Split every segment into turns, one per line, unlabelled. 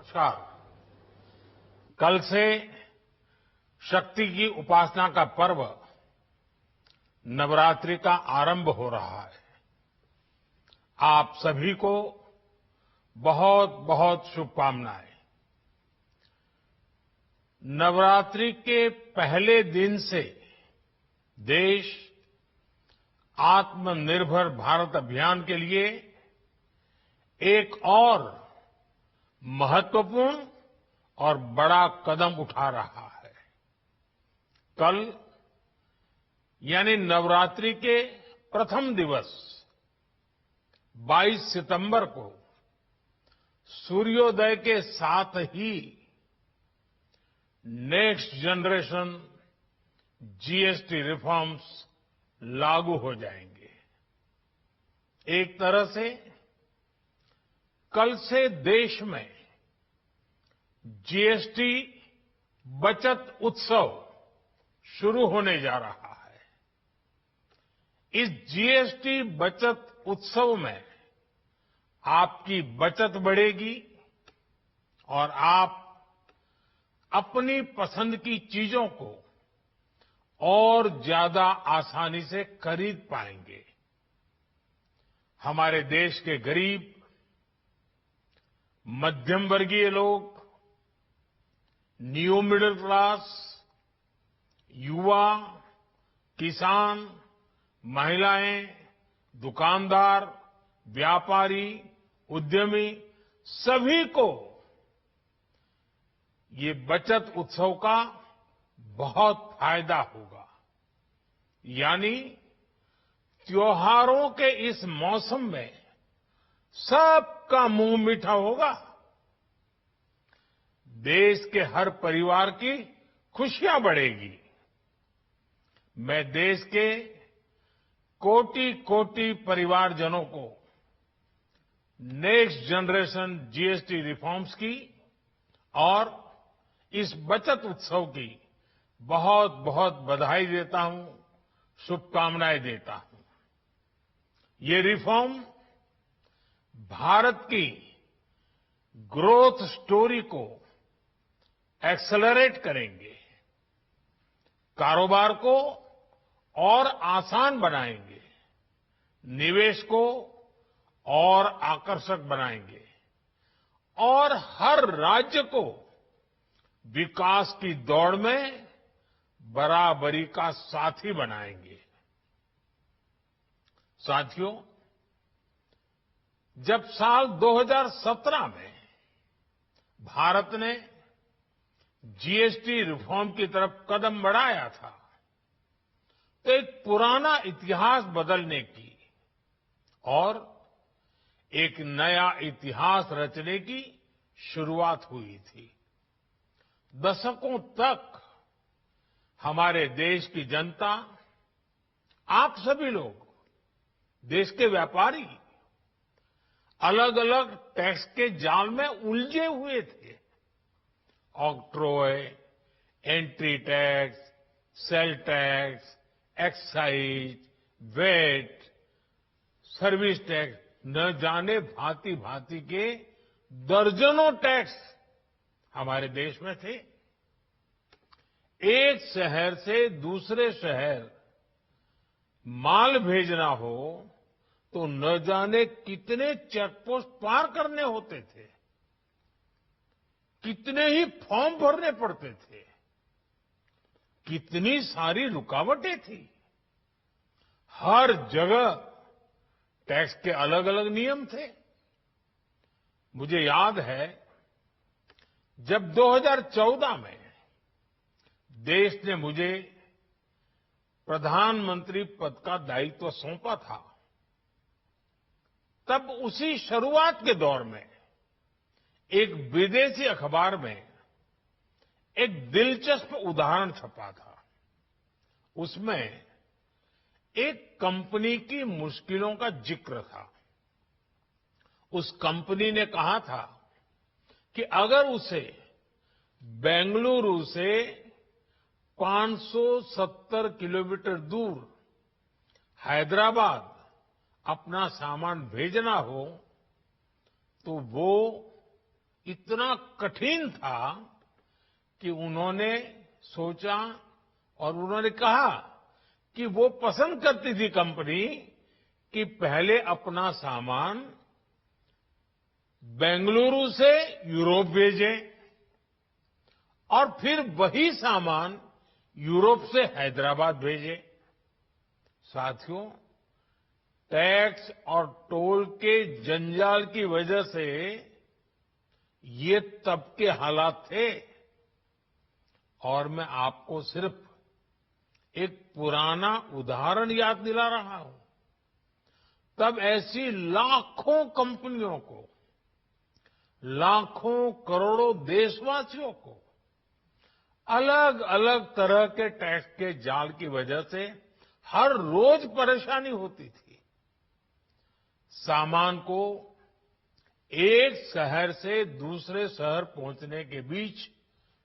नमस्कार। कल से शक्ति की उपासना का पर्व नवरात्रि का आरंभ हो रहा है। आप सभी को बहुत बहुत शुभकामनाएं। नवरात्रि के पहले दिन से देश आत्मनिर्भर भारत अभियान के लिए एक और महत्वपूर्ण और बड़ा कदम उठा रहा है। कल यानी नवरात्रि के प्रथम दिवस 22 सितंबर को सूर्योदय के साथ ही नेक्स्ट जनरेशन जीएसटी रिफॉर्म्स लागू हो जाएंगे। एक तरह से कल से देश में जीएसटी बचत उत्सव शुरू होने जा रहा है। इस जीएसटी बचत उत्सव में आपकी बचत बढ़ेगी और आप अपनी पसंद की चीजों को और ज्यादा आसानी से खरीद पाएंगे। हमारे देश के गरीब, मध्यम वर्गीय लोग, न्यू मिडिल क्लास, युवा, किसान, महिलाएं, दुकानदार, व्यापारी, उद्यमी सभी को ये बचत उत्सव का बहुत फायदा होगा। यानी त्योहारों के इस मौसम में सबका मुंह मीठा होगा। देश के हर परिवार की खुशियां बढ़ेगी। मैं देश के कोटि कोटि परिवारजनों को नेक्स्ट जनरेशन जीएसटी रिफॉर्म्स की और इस बचत उत्सव की बहुत बहुत बधाई देता हूं, शुभकामनाएं देता हूं। ये रिफॉर्म भारत की ग्रोथ स्टोरी को एक्सेलरेट करेंगे, कारोबार को और आसान बनाएंगे, निवेश को और आकर्षक बनाएंगे और हर राज्य को विकास की दौड़ में बराबरी का साथी बनाएंगे। साथियों, जब साल 2017 में भारत ने जीएसटी रिफॉर्म की तरफ कदम बढ़ाया था तो एक पुराना इतिहास बदलने की और एक नया इतिहास रचने की शुरुआत हुई थी। दशकों तक हमारे देश की जनता, आप सभी लोग, देश के व्यापारी अलग अलग टैक्स के जाल में उलझे हुए थे। Octroi, entry tax, sale tax, excise, VAT, service tax, न जाने भांति भांति के दर्जनों टैक्स हमारे देश में थे। एक शहर से दूसरे शहर माल भेजना हो तो न जाने कितने चेकपोस्ट पार करने होते थे, कितने ही फॉर्म भरने पड़ते थे, कितनी सारी रुकावटें थी। हर जगह टैक्स के अलग अलग नियम थे। मुझे याद है जब 2014 में देश ने मुझे प्रधानमंत्री पद का दायित्व सौंपा था, तब उसी शुरुआत के दौर में एक विदेशी अखबार में एक दिलचस्प उदाहरण छपा था। उसमें एक कंपनी की मुश्किलों का जिक्र था। उस कंपनी ने कहा था कि अगर उसे बेंगलुरु से 570 किलोमीटर दूर हैदराबाद अपना सामान भेजना हो तो वो इतना कठिन था कि उन्होंने सोचा और उन्होंने कहा कि वो पसंद करती थी कंपनी कि पहले अपना सामान बेंगलुरु से यूरोप भेजे और फिर वही सामान यूरोप से हैदराबाद भेजे। साथियों, टैक्स और टोल के जंजाल की वजह से ये तब के हालात थे और मैं आपको सिर्फ एक पुराना उदाहरण याद दिला रहा हूं। तब ऐसी लाखों कंपनियों को, लाखों करोड़ों देशवासियों को अलग अलग तरह के टैक्स के जाल की वजह से हर रोज परेशानी होती थी। सामान को एक शहर से दूसरे शहर पहुंचने के बीच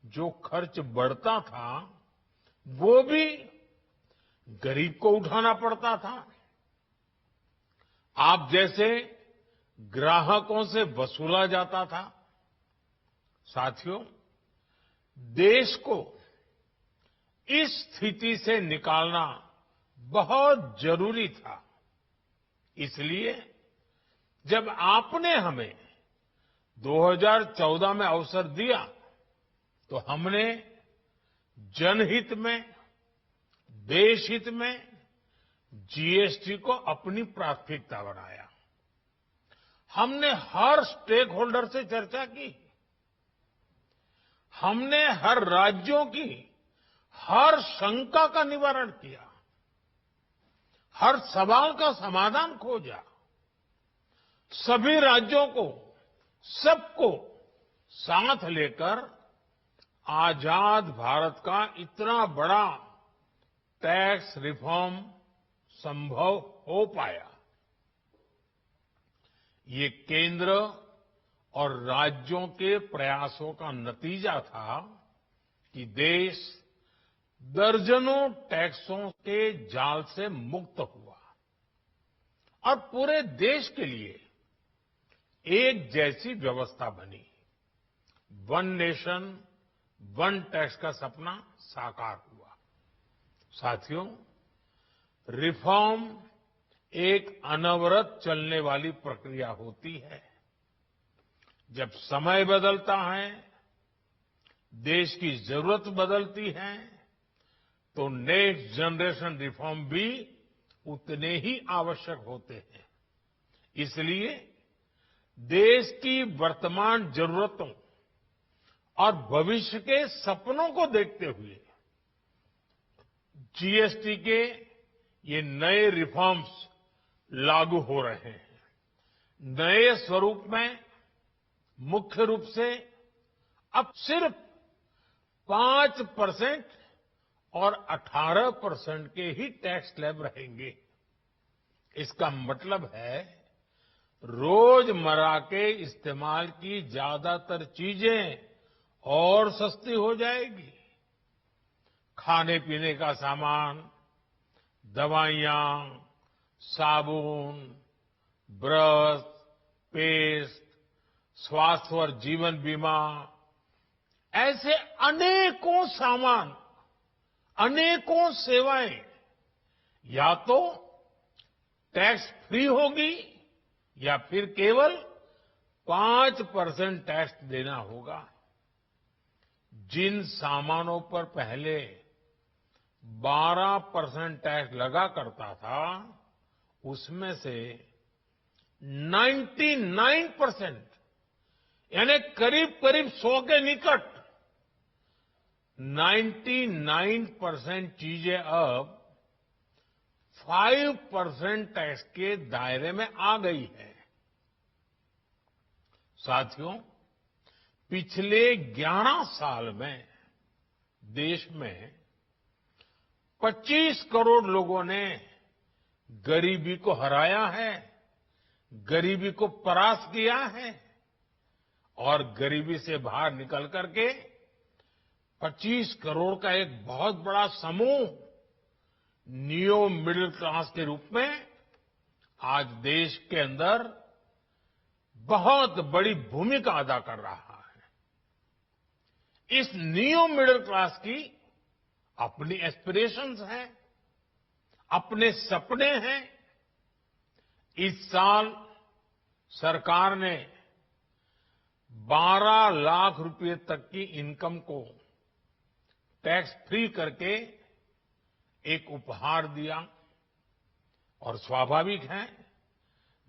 जो खर्च बढ़ता था वो भी गरीब को उठाना पड़ता था। आप जैसे ग्राहकों से वसूला जाता था। साथियों, देश को इस स्थिति से निकालना बहुत जरूरी था। इसलिए जब आपने हमें 2014 में अवसर दिया तो हमने जनहित में, देशहित में जीएसटी को अपनी प्राथमिकता बनाया। हमने हर स्टेक होल्डर से चर्चा की। हमने हर राज्यों की हर शंका का निवारण किया, हर सवाल का समाधान खोजा। सभी राज्यों को, सबको साथ लेकर आजाद भारत का इतना बड़ा टैक्स रिफॉर्म संभव हो पाया। ये केंद्र और राज्यों के प्रयासों का नतीजा था कि देश दर्जनों टैक्सों के जाल से मुक्त हुआ और पूरे देश के लिए एक जैसी व्यवस्था बनी। वन नेशन, वन टैक्स का सपना साकार हुआ। साथियों, रिफॉर्म एक अनवरत चलने वाली प्रक्रिया होती है। जब समय बदलता है, देश की जरूरत बदलती है, तो नेक्स्ट जनरेशन रिफॉर्म भी उतने ही आवश्यक होते हैं। इसलिए देश की वर्तमान जरूरतों और भविष्य के सपनों को देखते हुए जीएसटी के ये नए रिफॉर्म्स लागू हो रहे हैं। नए स्वरूप में मुख्य रूप से अब सिर्फ 5% और 18% के ही टैक्स स्लैब रहेंगे। इसका मतलब है रोजमर्रा के इस्तेमाल की ज्यादातर चीजें और सस्ती हो जाएगी। खाने पीने का सामान, दवाइयां, साबुन, ब्रश, पेस्ट, स्वास्थ्य और जीवन बीमा, ऐसे अनेकों सामान, अनेकों सेवाएं या तो टैक्स फ्री होगी या फिर केवल 5% टैक्स देना होगा। जिन सामानों पर पहले 12% टैक्स लगा करता था, उसमें से 99% यानी करीब करीब 100 के निकट 99% चीजें अब 5% टैक्स के दायरे में आ गई है। साथियों, पिछले 11 साल में देश में 25 करोड़ लोगों ने गरीबी को हराया है, गरीबी को परास्त किया है और गरीबी से बाहर निकल करके 25 करोड़ का एक बहुत बड़ा समूह नियो मिडिल क्लास के रूप में आज देश के अंदर बहुत बड़ी भूमिका अदा कर रहा है। इस न्यू मिडिल क्लास की अपनी एस्पिरेशंस हैं, अपने सपने हैं। इस साल सरकार ने 12 लाख रुपए तक की इनकम को टैक्स फ्री करके एक उपहार दिया और स्वाभाविक है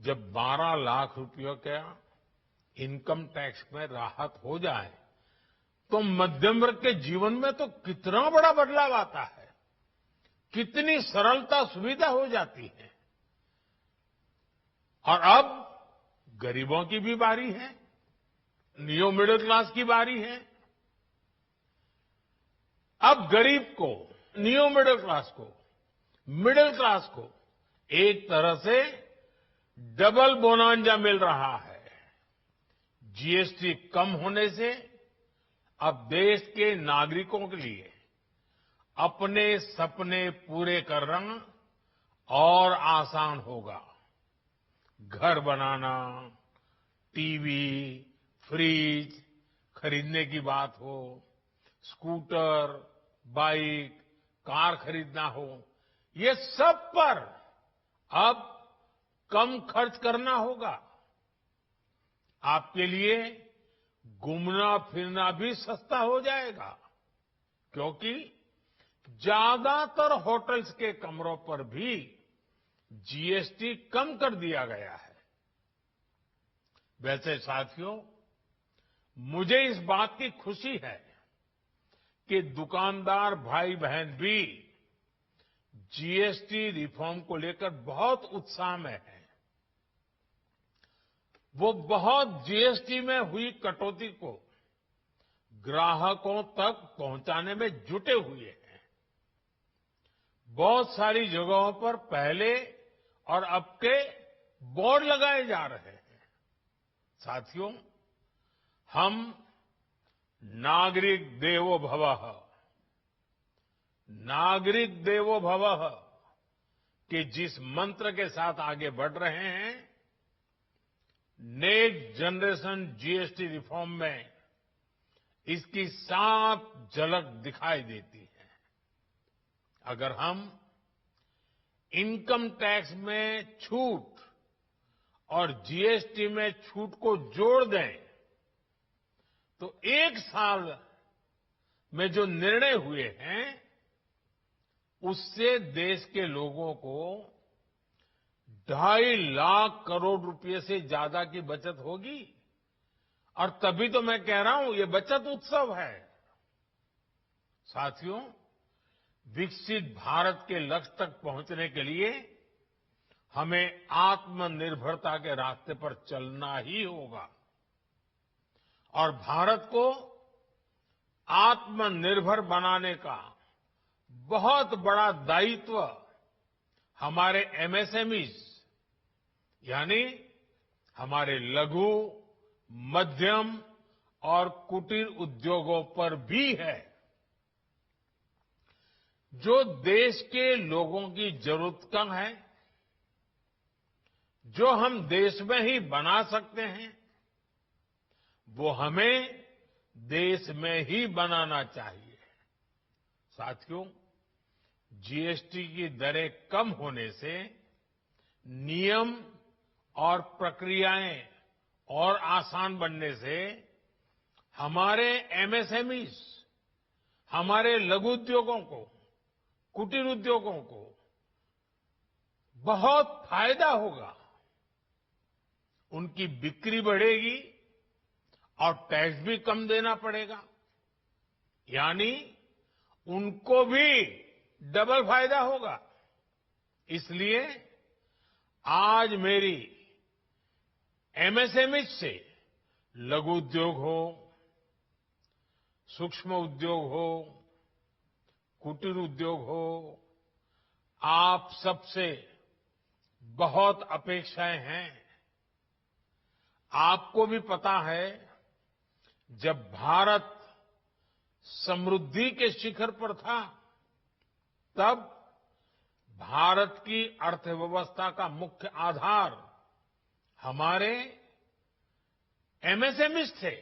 जब 12 लाख रुपयों का इनकम टैक्स में राहत हो जाए तो मध्यम वर्ग के जीवन में तो कितना बड़ा बदलाव आता है, कितनी सरलता सुविधा हो जाती है। और अब गरीबों की भी बारी है, न्यू मिडिल क्लास की बारी है। अब गरीब को, न्यू मिडिल क्लास को एक तरह से डबल बोनांजा मिल रहा है। जीएसटी कम होने से अब देश के नागरिकों के लिए अपने सपने पूरे करना और आसान होगा। घर बनाना, टीवी, फ्रिज खरीदने की बात हो, स्कूटर, बाइक, कार खरीदना हो, ये सब पर अब कम खर्च करना होगा। आपके लिए घूमना फिरना भी सस्ता हो जाएगा, क्योंकि ज्यादातर होटल्स के कमरों पर भी जीएसटी कम कर दिया गया है। वैसे साथियों, मुझे इस बात की खुशी है कि दुकानदार भाई बहन भी जीएसटी रिफॉर्म को लेकर बहुत उत्साह में हैं। वो बहुत जीएसटी में हुई कटौती को ग्राहकों तक पहुंचाने में जुटे हुए हैं। बहुत सारी जगहों पर पहले और अब के बोर्ड लगाए जा रहे हैं। साथियों, हम नागरिक देवो भवः के जिस मंत्र के साथ आगे बढ़ रहे हैं, नेक्स्ट जनरेशन जीएसटी रिफॉर्म में इसकी साफ झलक दिखाई देती है। अगर हम इनकम टैक्स में छूट और जीएसटी में छूट को जोड़ दें तो एक साल में जो निर्णय हुए हैं उससे देश के लोगों को 2.5 लाख करोड़ रुपए से ज्यादा की बचत होगी। और तभी तो मैं कह रहा हूं ये बचत उत्सव है। साथियों, विकसित भारत के लक्ष्य तक पहुंचने के लिए हमें आत्मनिर्भरता के रास्ते पर चलना ही होगा और भारत को आत्मनिर्भर बनाने का बहुत बड़ा दायित्व हमारे एमएसएमईज यानी हमारे लघु, मध्यम और कुटीर उद्योगों पर भी है, जो देश के लोगों की जरूरत कम है, जो हम देश में ही बना सकते हैं, वो हमें देश में ही बनाना चाहिए। साथियों, जीएसटी की दरें कम होने से नियम और प्रक्रियाएं और आसान बनने से हमारे एमएसएमईज, हमारे लघु उद्योगों को, कुटीर उद्योगों को बहुत फायदा होगा। उनकी बिक्री बढ़ेगी और टैक्स भी कम देना पड़ेगा, यानी उनको भी डबल फायदा होगा। इसलिए आज मेरी एमएसएमई से लघु उद्योग हो, सूक्ष्म उद्योग हो, कुटीर उद्योग हो, आप सबसे बहुत अपेक्षाएं हैं। आपको भी पता है, जब भारत समृद्धि के शिखर पर था, तब भारत की अर्थव्यवस्था का मुख्य आधार हमारे एमएसएमईज थे,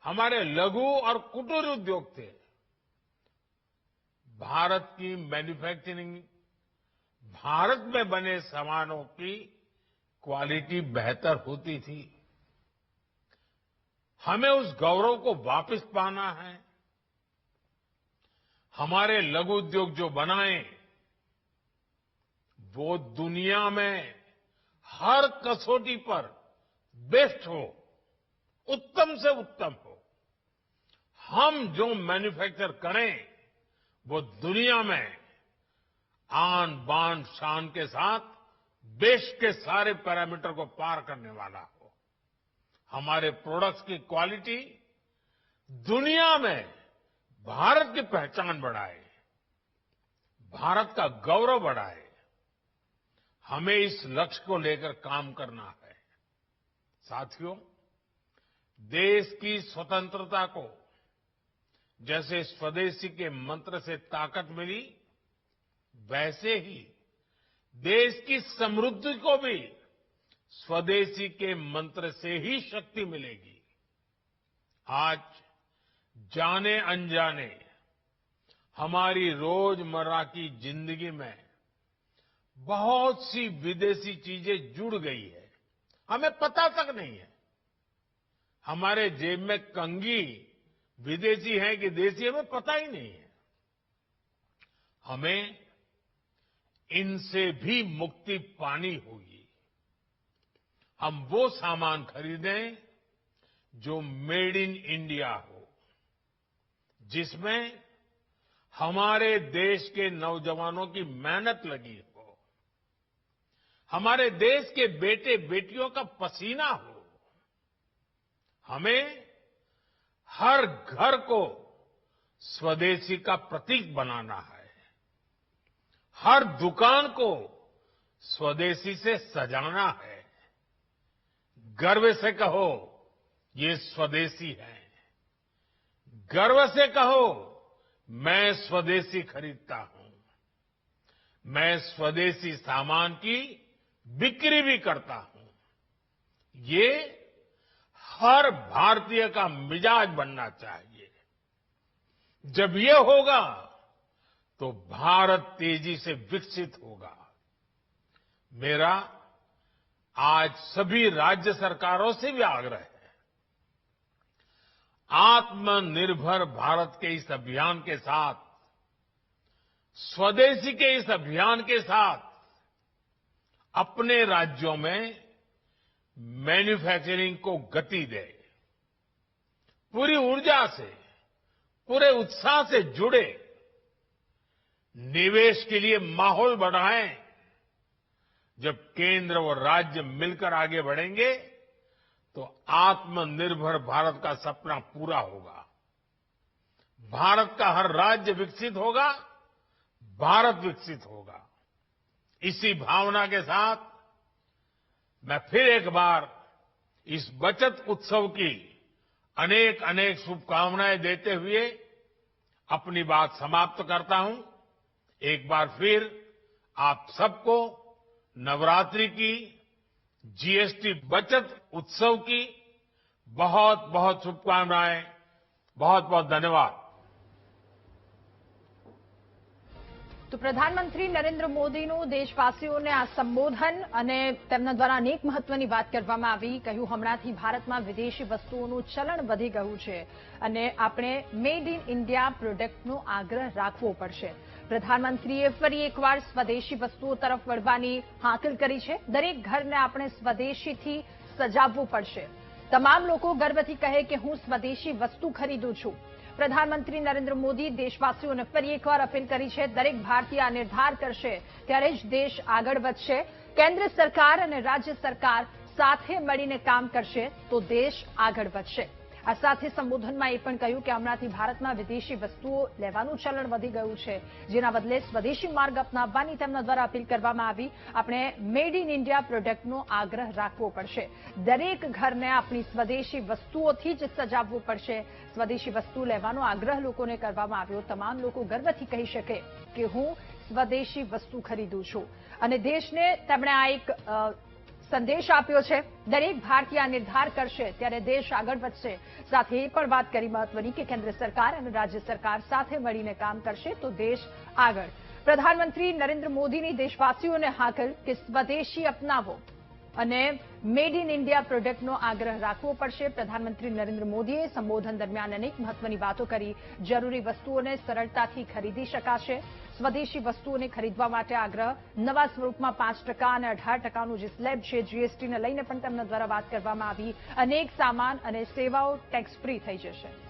हमारे लघु और कुटीर उद्योग थे। भारत की मैन्युफैक्चरिंग, भारत में बने सामानों की क्वालिटी बेहतर होती थी। हमें उस गौरव को वापस पाना है। हमारे लघु उद्योग जो बनाए वो दुनिया में हर कसौटी पर बेस्ट हो, उत्तम से उत्तम हो। हम जो मैन्युफैक्चर करें वो दुनिया में आन बान शान के साथ देश के सारे पैरामीटर को पार करने वाला हो। हमारे प्रोडक्ट्स की क्वालिटी दुनिया में भारत की पहचान बढ़ाए, भारत का गौरव बढ़ाए। हमें इस लक्ष्य को लेकर काम करना है। साथियों, देश की स्वतंत्रता को जैसे स्वदेशी के मंत्र से ताकत मिली, वैसे ही देश की समृद्धि को भी स्वदेशी के मंत्र से ही शक्ति मिलेगी। आज जाने अनजाने हमारी रोजमर्रा की जिंदगी में बहुत सी विदेशी चीजें जुड़ गई है, हमें पता तक नहीं है। हमारे जेब में कंघी विदेशी है कि देसी, हमें पता ही नहीं है। हमें इनसे भी मुक्ति पानी होगी। हम वो सामान खरीदें जो मेड इन इंडिया हो, जिसमें हमारे देश के नौजवानों की मेहनत लगी हो, हमारे देश के बेटे बेटियों का पसीना हो। हमें हर घर को स्वदेशी का प्रतीक बनाना है। हर दुकान को स्वदेशी से सजाना है। गर्व से कहो ये स्वदेशी है। गर्व से कहो मैं स्वदेशी खरीदता हूं। मैं स्वदेशी सामान की बिक्री भी करता हूं। ये हर भारतीय का मिजाज बनना चाहिए। जब ये होगा तो भारत तेजी से विकसित होगा। मेरा आज सभी राज्य सरकारों से भी आग्रह है, आत्मनिर्भर भारत के इस अभियान के साथ, स्वदेशी के इस अभियान के साथ अपने राज्यों में मैन्युफैक्चरिंग को गति दे। पूरी ऊर्जा से, पूरे उत्साह से जुड़े। निवेश के लिए माहौल बढ़ाएं। जब केंद्र और राज्य मिलकर आगे बढ़ेंगे तो आत्मनिर्भर भारत का सपना पूरा होगा। भारत का हर राज्य विकसित होगा, भारत विकसित होगा। इसी भावना के साथ मैं फिर एक बार इस बचत उत्सव की अनेक अनेक शुभकामनाएं देते हुए अपनी बात समाप्त करता हूं। एक बार फिर आप सबको नवरात्रि की, जीएसटी बचत उत्सव की बहुत बहुत शुभकामनाएं। बहुत बहुत धन्यवाद।
તો પ્રધાનમંત્રી નરેન્દ્ર મોદીનું દેશવાસીઓને આ સંબોધન અને તેમના દ્વારા અનેક મહત્વની વાત કરવામાં આવી. કહ્યું હમણાંથી ભારતમાં વિદેશી વસ્તુઓનું ચલણ વધી ગયું છે અને આપણે મેડ ઇન ઇન્ડિયા પ્રોડક્ટનો આગ્રહ રાખવો પડશે. પ્રધાનમંત્રીએ ફરી એકવાર સ્વદેશી વસ્તુઓ તરફ વળવાની હાકલ કરી છે. દરેક ઘરને આપણે સ્વદેશીથી સજાવવું પડશે. તમામ લોકો ગર્વથી કહે કે હું સ્વદેશી વસ્તુ ખરીદું છું. પ્રધાનમંત્રી નરેન્દ્ર મોદી દેશવાસીઓને ફરી એકવાર અપીલ કરી છે. દરેક ભારતીય આ નિર્ધાર કરશે ત્યારે જ દેશ આગળ વધશે. કેન્દ્ર સરકાર અને રાજ્ય સરકાર સાથે મળીને કામ કરશે તો દેશ આગળ વધશે. આ સાથે સંબોધનમાં એ પણ કહ્યું કે હમણાંથી ભારતમાં વિદેશી વસ્તુઓ લેવાનું ચલણ વધી ગયું છે, જેના બદલે સ્વદેશી માર્ગ અપનાવવાની તેમના દ્વારા અપીલ કરવામાં આવી. આપણે મેડ ઇન ઇન્ડિયા પ્રોડક્ટનો આગ્રહ રાખવો પડશે. દરેક ઘરને આપણી સ્વદેશી વસ્તુઓથી જ સજાવવું પડશે. સ્વદેશી વસ્તુ લેવાનો આગ્રહ લોકોને કરવામાં આવ્યો. તમામ લોકો ગર્વથી કહી શકે કે હું સ્વદેશી વસ્તુ ખરીદું છું અને દેશને તેમણે આ એક સંદેશ આપ્યો છે. દરેક ભારતીય આ નિર્ધાર કરશે ત્યારે દેશ આગળ વધશે. સાથે એ પણ વાત કરી મહત્વની કે કેન્દ્ર સરકાર અને રાજ્ય સરકાર સાથે મળીને કામ કરશે તો દેશ આગળ. પ્રધાનમંત્રી નરેન્દ્ર મોદીની દેશવાસીઓને હાકલ કે સ્વદેશી અપનાવો અને મેડ ઇન ઇન્ડિયા પ્રોડક્ટનો આગ્રહ રાખવો પડશે. પ્રધાનમંત્રી નરેન્દ્ર મોદીએ સંબોધન દરમિયાન અનેક મહત્વની વાતો કરી. જરૂરી વસ્તુઓને સરળતાથી ખરીદી શકાશે. સ્વદેશી વસ્તુઓને ખરીદવા માટે આગ્રહ. નવા સ્વરૂપમાં 5% અને 18%નું જે સ્લેબ છે જીએસટીને લઈને પણ તેમના દ્વારા વાત કરવામાં આવી. અનેક સામાન અને સેવાઓ ટેક્સ ફ્રી થઈ જશે.